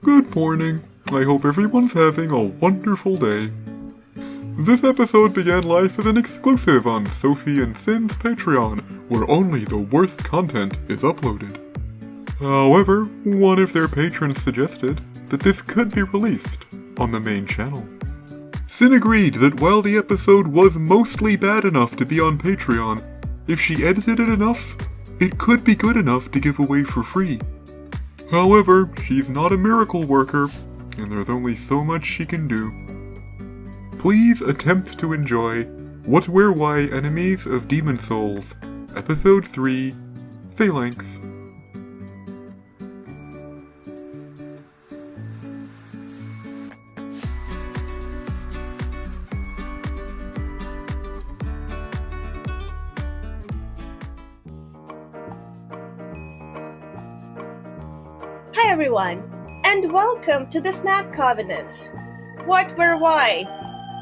Good morning. I hope everyone's having a wonderful day. This episode began life as an exclusive on Sophie and Sin's Patreon, where only the worst content is uploaded. However, one of their patrons suggested that this could be released on the main channel. Sin agreed that while the episode was mostly bad enough to be on Patreon, if she edited it enough, it could be good enough to give away for free. However, she's not a miracle worker, and there's only so much she can do. Please attempt to enjoy What Where Why Enemies of Demon Souls, Episode 3, Phalanx. Hi everyone, and welcome to the Snack Covenant. What, Where, Why?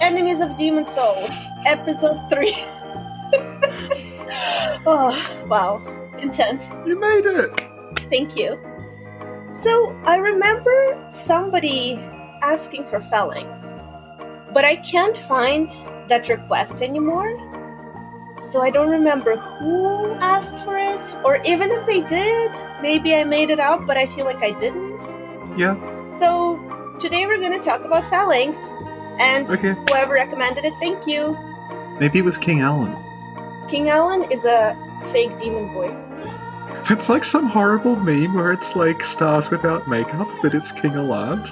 Enemies of Demon Souls, Episode 3. Oh, wow. Intense. You made it! Thank you. So, I remember somebody asking for Phalanx, but I can't find that request anymore. So I don't remember who asked for it, or even if they did, maybe I made it up, but I feel like I didn't. Yeah. So today we're going to talk about Phalanx, and Okay. whoever recommended it, thank you. Maybe it was King Alan. King Alan is a fake demon boy. It's like some horrible meme where it's like stars without makeup, but it's King Alad.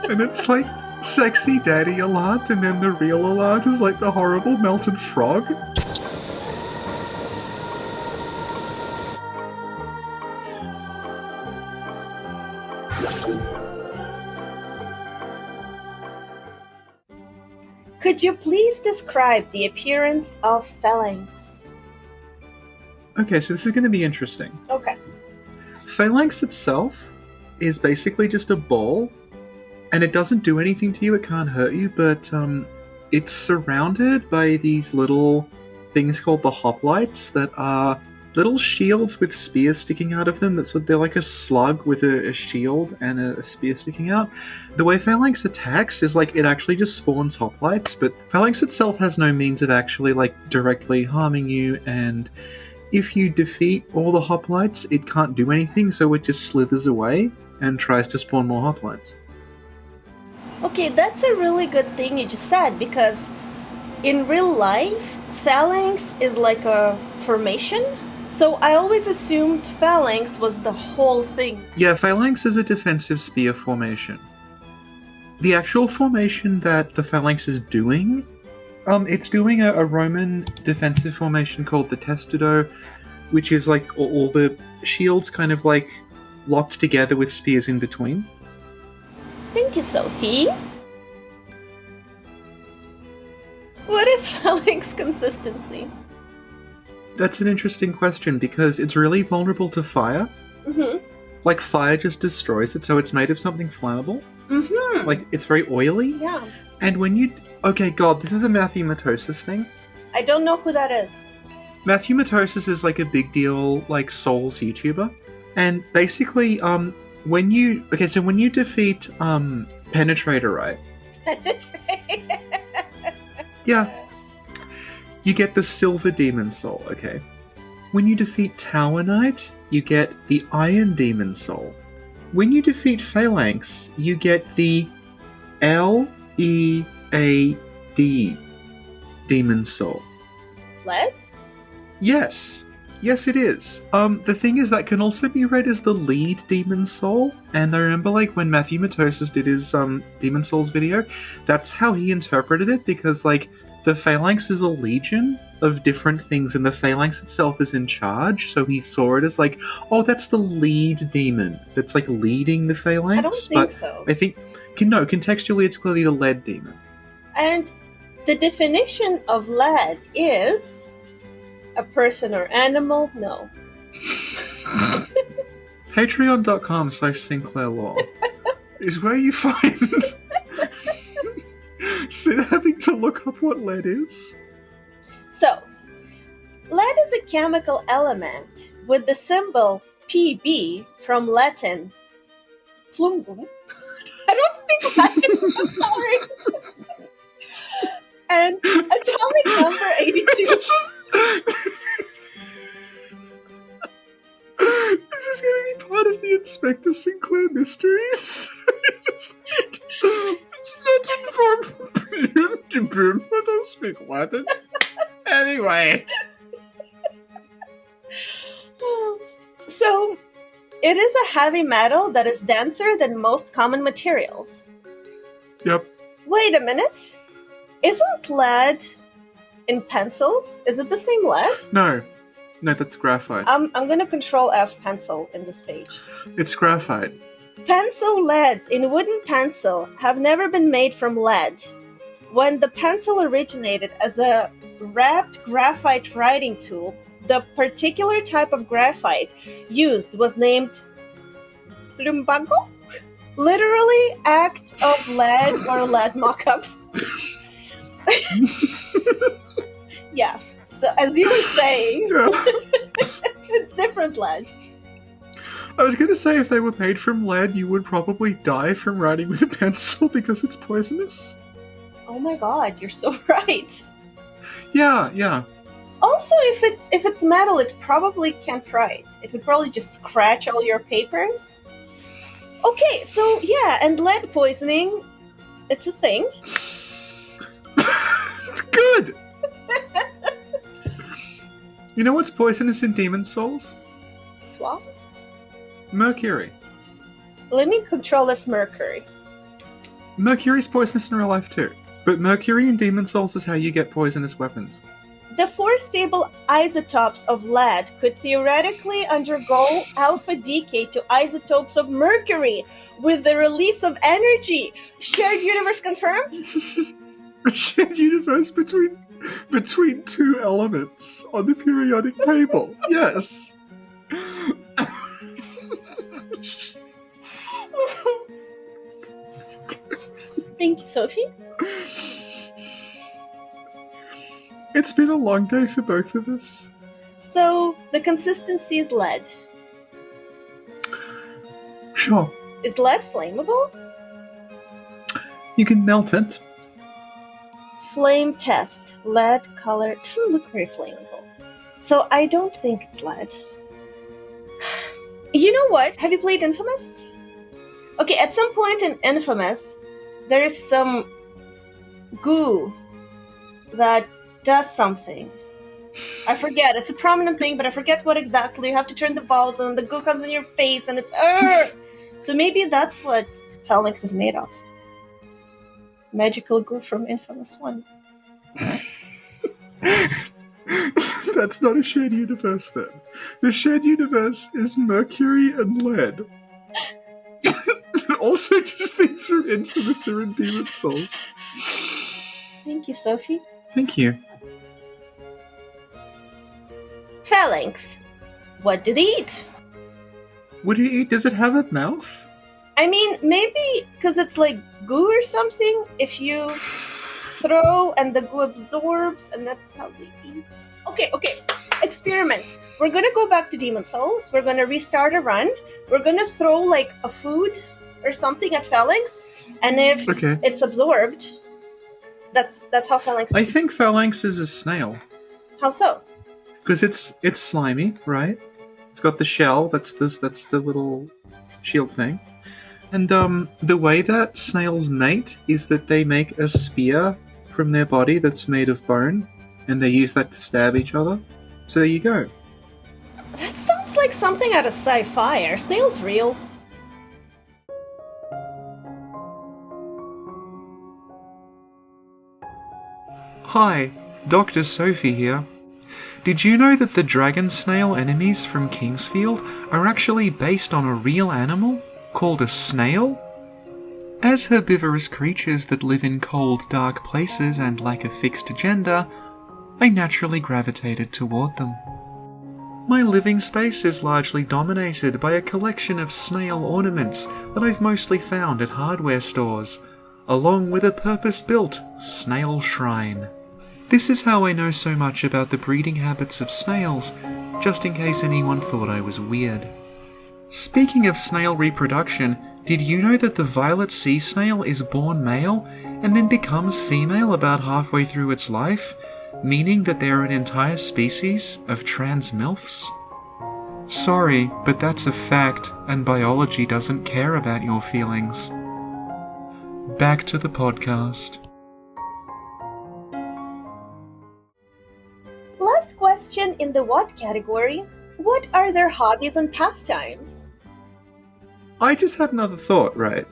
And it's like sexy daddy Alad, and then the real Alad is like the horrible melted frog. Could you please describe the appearance of Phalanx? Okay, so this is going to be interesting. Okay. Phalanx itself is basically just a ball, and it doesn't do anything to you, it can't hurt you, but it's surrounded by these little things called the hoplites that are little shields with spears sticking out of them. They're like a slug with a shield and a spear sticking out. The way Phalanx attacks is like it actually just spawns hoplites, but Phalanx itself has no means of actually like directly harming you, and if you defeat all the hoplites, it can't do anything, so it just slithers away and tries to spawn more hoplites. Okay, that's a really good thing you just said, because in real life, Phalanx is like a formation. So I always assumed Phalanx was the whole thing. Yeah, Phalanx is a defensive spear formation. The actual formation that the Phalanx is doing, it's doing a Roman defensive formation called the Testudo, which is like all the shields kind of like locked together with spears in between. Thank you, Sophie. What is Phalanx consistency? That's an interesting question because it's really vulnerable to fire. Mm-hmm. Like fire just destroys it, so it's made of something flammable. Mm-hmm. Like it's very oily. Yeah. And when you... Okay, God, this is a Matthew Matosis thing. I don't know who that is. Matthew Matosis is like a big deal, like Souls YouTuber. And basically, when you defeat Penetrator, right? Yeah. You get the Silver Demon Soul, okay? When you defeat Tower Knight, you get the Iron Demon Soul. When you defeat Phalanx, you get the Lead Demon Soul. Lead? Yes. Yes, it is. The thing is that can also be read as the Lead Demon Soul, and I remember like when Matthew Matosis did his Demon Souls video, that's how he interpreted it, because like the Phalanx is a legion of different things, and the Phalanx itself is in charge, so he saw it as like, oh, that's the lead demon that's like leading the Phalanx. I don't think so. I think, no, contextually it's clearly the lead demon. And the definition of lead is a person or animal? No. Patreon.com/Sinclair Lore is where you find Sid having to look up what lead is. So, lead is a chemical element with the symbol PB from Latin plumbum. I don't speak Latin, I'm sorry. And atomic number 82. This is going to be part of the Inspector Sinclair mysteries. It's Latin for boom. I don't speak Latin. Anyway. So, it is a heavy metal that is denser than most common materials. Yep. Wait a minute. Isn't lead in pencils? Is it the same lead? No, that's graphite. I'm going to control F pencil in this page. It's graphite. Pencil leads in wooden pencil have never been made from lead. When the pencil originated as a wrapped graphite writing tool, the particular type of graphite used was named lumbago, literally act of lead or lead mock-up. Yeah, so as you were saying, it's different lead. I was going to say if they were made from lead, you would probably die from writing with a pencil because it's poisonous. Oh my god, you're so right. Yeah. Also, if it's metal, it probably can't write. It would probably just scratch all your papers. Okay, so yeah, and lead poisoning, it's a thing. It's good! You know what's poisonous in Demon Souls? Swamps? Mercury. Let me control F mercury. Mercury's poisonous in real life too. But mercury in Demon Souls is how you get poisonous weapons. The 4 stable isotopes of lead could theoretically undergo alpha decay to isotopes of mercury with the release of energy. Shared universe confirmed? A shared universe between two elements on the periodic table. Yes. Thank you, Sophie. It's been a long day for both of us. So, the consistency is lead. Sure. Is lead flammable? You can melt it. Flame test. Lead color. It doesn't look very flammable. So, I don't think it's lead. You know what? Have you played Infamous? Okay, at some point in Infamous, there is some goo that does something. I forget. It's a prominent thing, but I forget what exactly. You have to turn the valves and the goo comes in your face and it's So maybe that's what Phalanx is made of. Magical goo from Infamous 1. That's not a shared universe then. The shared universe is mercury and lead. And also just things from Infamous are in Demon Souls. Thank you, Sophie. Thank you. Phalanx. What do they eat? What do you eat? Does it have a mouth? I mean, maybe because it's like goo or something. If you throw and the goo absorbs, and that's how they eat. Okay. Experiment. We're gonna go back to Demon Souls. We're gonna restart a run. We're gonna throw like a food or something at Phalanx, and if it's absorbed, that's how Phalanx. I think Phalanx is a snail. How so? Because it's slimy, right? It's got the shell. That's the little shield thing. And the way that snails mate is that they make a spear from their body that's made of bone, and they use that to stab each other. So there you go. That sounds like something out of sci-fi. Are snails real? Hi, Dr. Sophie here. Did you know that the dragon snail enemies from Kingsfield are actually based on a real animal called a snail? As herbivorous creatures that live in cold, dark places and lack a fixed gender, I naturally gravitated toward them. My living space is largely dominated by a collection of snail ornaments that I've mostly found at hardware stores, along with a purpose-built snail shrine. This is how I know so much about the breeding habits of snails, just in case anyone thought I was weird. Speaking of snail reproduction, did you know that the violet sea snail is born male and then becomes female about halfway through its life, meaning that there are an entire species of trans MILFs? Sorry, but that's a fact, and biology doesn't care about your feelings. Back to the podcast. Last question in the what category. What are their hobbies and pastimes? I just had another thought, right?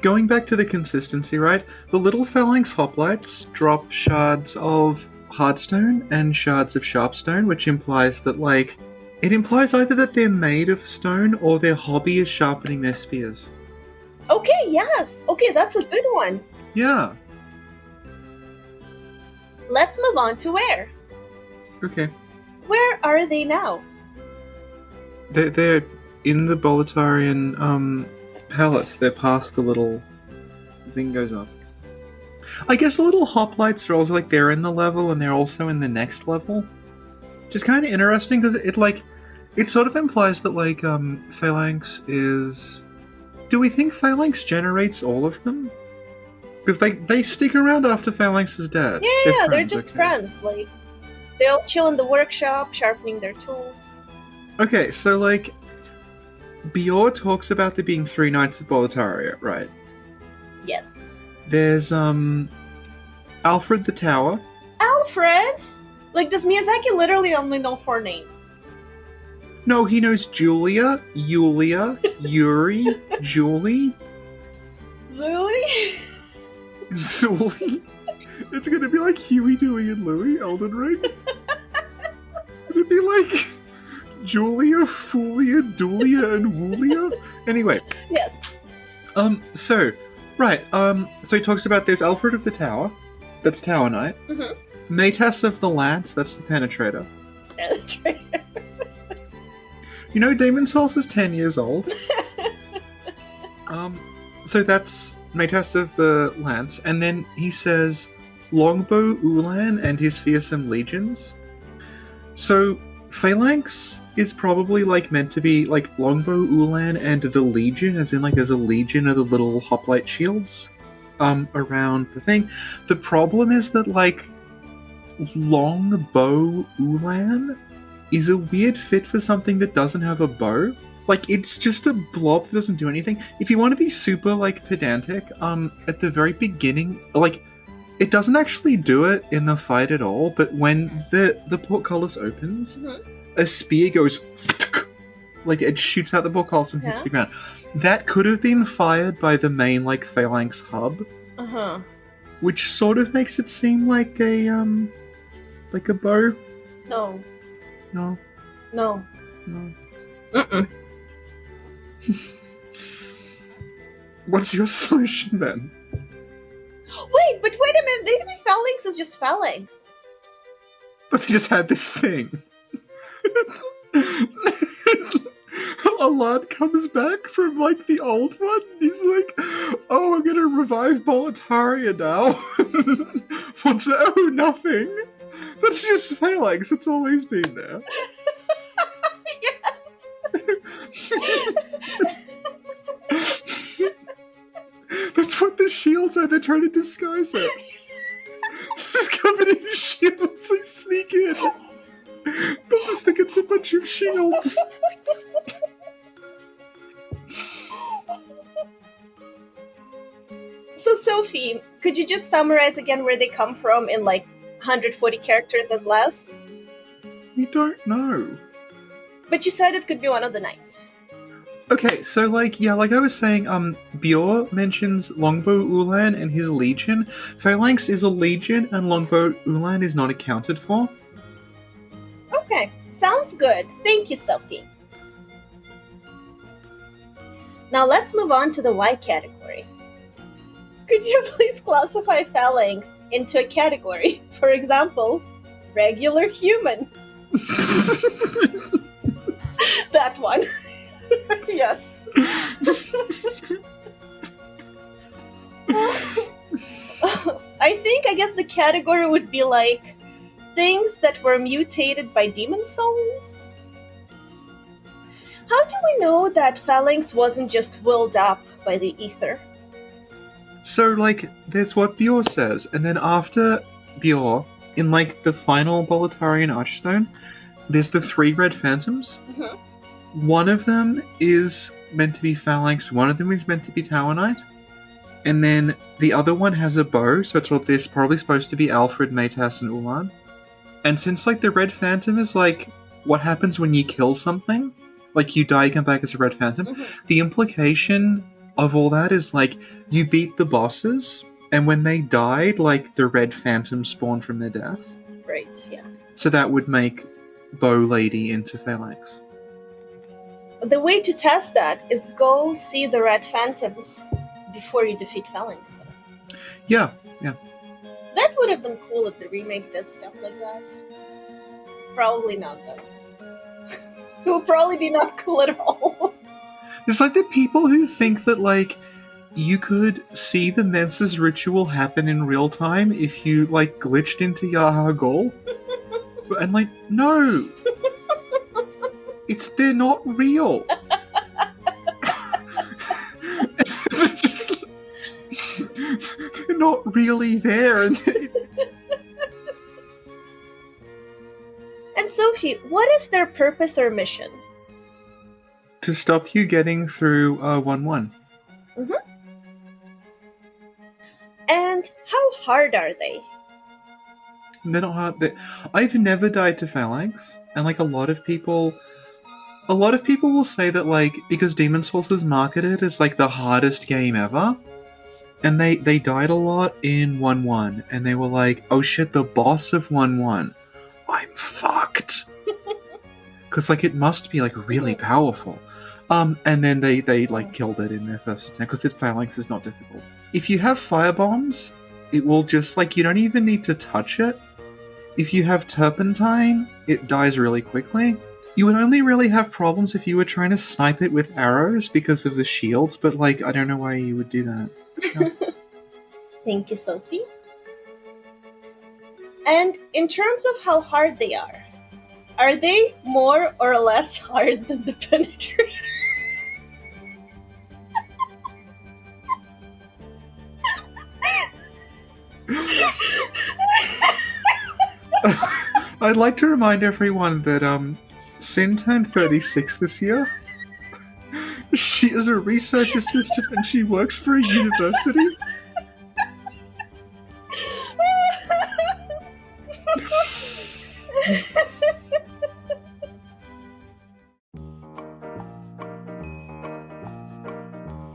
Going back to the consistency, right? The little Phalanx hoplites drop shards of hardstone and shards of sharpstone, which implies that, like, it implies either that they're made of stone or their hobby is sharpening their spears. Okay, yes. Okay, that's a good one. Yeah. Let's move on to where. Okay. Where are they now? They're in the Boletarian palace. They're past the little thing goes up. I guess the little hoplites are also, like, they're in the level and they're also in the next level. Which is kind of interesting because it sort of implies that, like, Phalanx is... Do we think Phalanx generates all of them? Because they stick around after Phalanx is dead. Yeah, they're just friends. Like, they all chill in the workshop, sharpening their tools. Okay, so, like, Bior talks about there being 3 Knights of Boletaria, right? Yes. There's, Alfred the Tower. Alfred? Like, does Miyazaki literally only know 4 names? No, he knows Julia, Yulia, Yuri, Julie. Zuli? Zuli? It's gonna be like Huey, Dewey, and Louie, Elden Ring. It'd be like Julia, Fulia, Dulia, and Wulia. Anyway. Yes. So he talks about there's Alfred of the Tower, that's Tower Knight. Mm-hmm. Matas of the Lance, that's the Penetrator. Penetrator. You know, Demon Souls is 10 years old. So that's Matas of the Lance, and then he says Longbow Ulan and his fearsome legions. So Phalanx is probably, like, meant to be like Longbow Ulan and the Legion, as in, like, there's a legion of the little hoplite shields around the thing. The problem is that, like, Longbow Ulan is a weird fit for something that doesn't have a bow. Like, it's just a blob that doesn't do anything. If you want to be super, like, pedantic, at the very beginning, like, it doesn't actually do it in the fight at all, but when the portcullis opens, a spear goes like, it shoots out the portcullis and hits the ground. That could have been fired by the main, like, Phalanx hub. Which sort of makes it seem like a bow. No. No. No. No. Mm-mm. What's your solution then? Wait a minute. Maybe Phalanx is just Phalanx. But they just had this thing. A lad comes back from, like, the old one. He's like, oh, I'm gonna revive Boletaria now. What's that? Oh, nothing. That's just Phalanx. It's always been there. That's what the shields are. They're trying to disguise it. Just covered in shields as they sneak in. They'll just think it's a bunch of shields. So, Sophie, could you just summarize again where they come from in, like, 140 characters and less? We don't know. But you said it could be one of the knights. Okay, so, like I was saying, Bior mentions Longbow Ulan and his legion. Phalanx is a legion, and Longbow Ulan is not accounted for. Okay, sounds good. Thank you, Sophie. Now let's move on to the why category. Could you please classify Phalanx into a category? For example, regular human. That one. Yes. I guess the category would be like things that were mutated by demon souls. How do we know that Phalanx wasn't just willed up by the ether? So, like, there's what Bjor says, and then after Bjor, in, like, the final Boletarian Archstone, there's the 3 red phantoms. Mm-hmm. One of them is meant to be Phalanx, one of them is meant to be Tower and then the other one has a bow, so it's probably supposed to be Alfred, Matas, and Ulan. And since, like, the red phantom is, like, what happens when you kill something, like, you die, you come back as a red phantom, the implication of all that is, like, you beat the bosses, and when they died, like, the red phantom spawned from their death. Right, yeah. So that would make Bow Lady into Phalanx. The way to test that is go see the red phantoms before you defeat Phalanx. Yeah. That would have been cool if the remake did stuff like that. Probably not, though. It would probably be not cool at all. It's like the people who think that, like, you could see the Mensa's ritual happen in real time if you, like, glitched into Yaha Gol. And, like, no! They're not real! It's just... They're not really there. And Sophie, what is their purpose or mission? To stop you getting through 1-1. Mm-hmm. And how hard are they? They're not hard. I've never died to Phalanx, and, like, a lot of people will say that, like, because Demon's Souls was marketed as, like, the hardest game ever, and they died a lot in 1-1, and they were like, oh shit, the boss of 1-1, I'm fucked. Because, like, it must be, like, really powerful. And then they like, killed it in their first attempt, because this Phalanx is not difficult. If you have fire bombs, it will just, like, you don't even need to touch it. If you have turpentine, it dies really quickly. You would only really have problems if you were trying to snipe it with arrows because of the shields, but, like, I don't know why you would do that. No. Thank you, Sophie. And in terms of how hard they are they more or less hard than the Penetrator? I'd like to remind everyone that Sin turned 36 this year. She is a research assistant and she works for a university.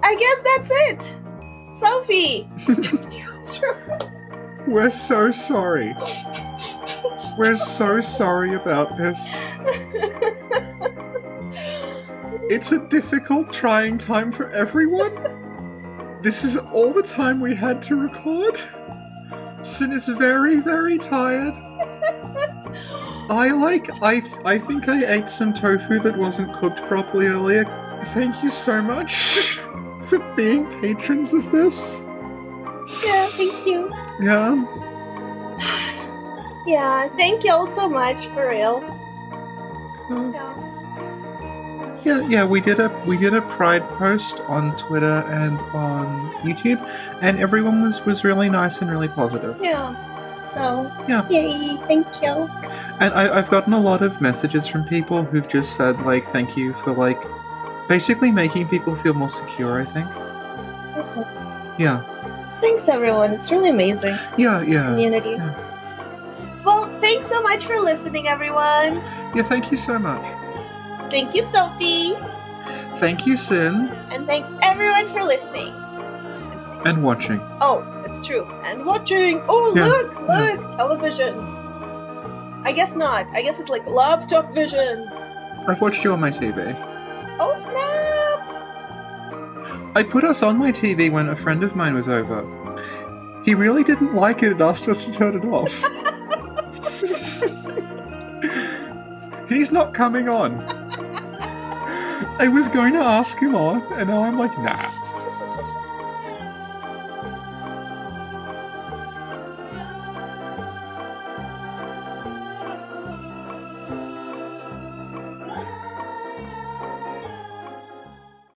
I guess that's it! Sophie! We're so sorry. We're so sorry about this. It's a difficult, trying time for everyone. This is all the time we had to record. Sin is very, very tired. I think I ate some tofu that wasn't cooked properly earlier. Thank you so much for being patrons of this. Yeah, thank you. Yeah. Yeah, thank you all so much, for real. Yeah, we did a Pride post on Twitter and on YouTube, and everyone was really nice and really positive. Yeah. So, yeah. Yay, thank you. And I've gotten a lot of messages from people who've just said, like, thank you for, like, basically making people feel more secure, I think. Yeah. Thanks, everyone. It's really amazing. Yeah. Community. Yeah. Well, thanks so much for listening, everyone. Yeah, thank you so much. Thank you, Sophie. Thank you, Sin. And thanks, everyone, for listening. And watching. Oh, it's true. And watching. Oh, Yeah. Look. Television. I guess not. I guess it's like laptop vision. I've watched you on my TV. Oh, snap. I put us on my TV when a friend of mine was over. He really didn't like it and asked us to turn it off. He's not coming on. I was going to ask him on, and now I'm like, nah.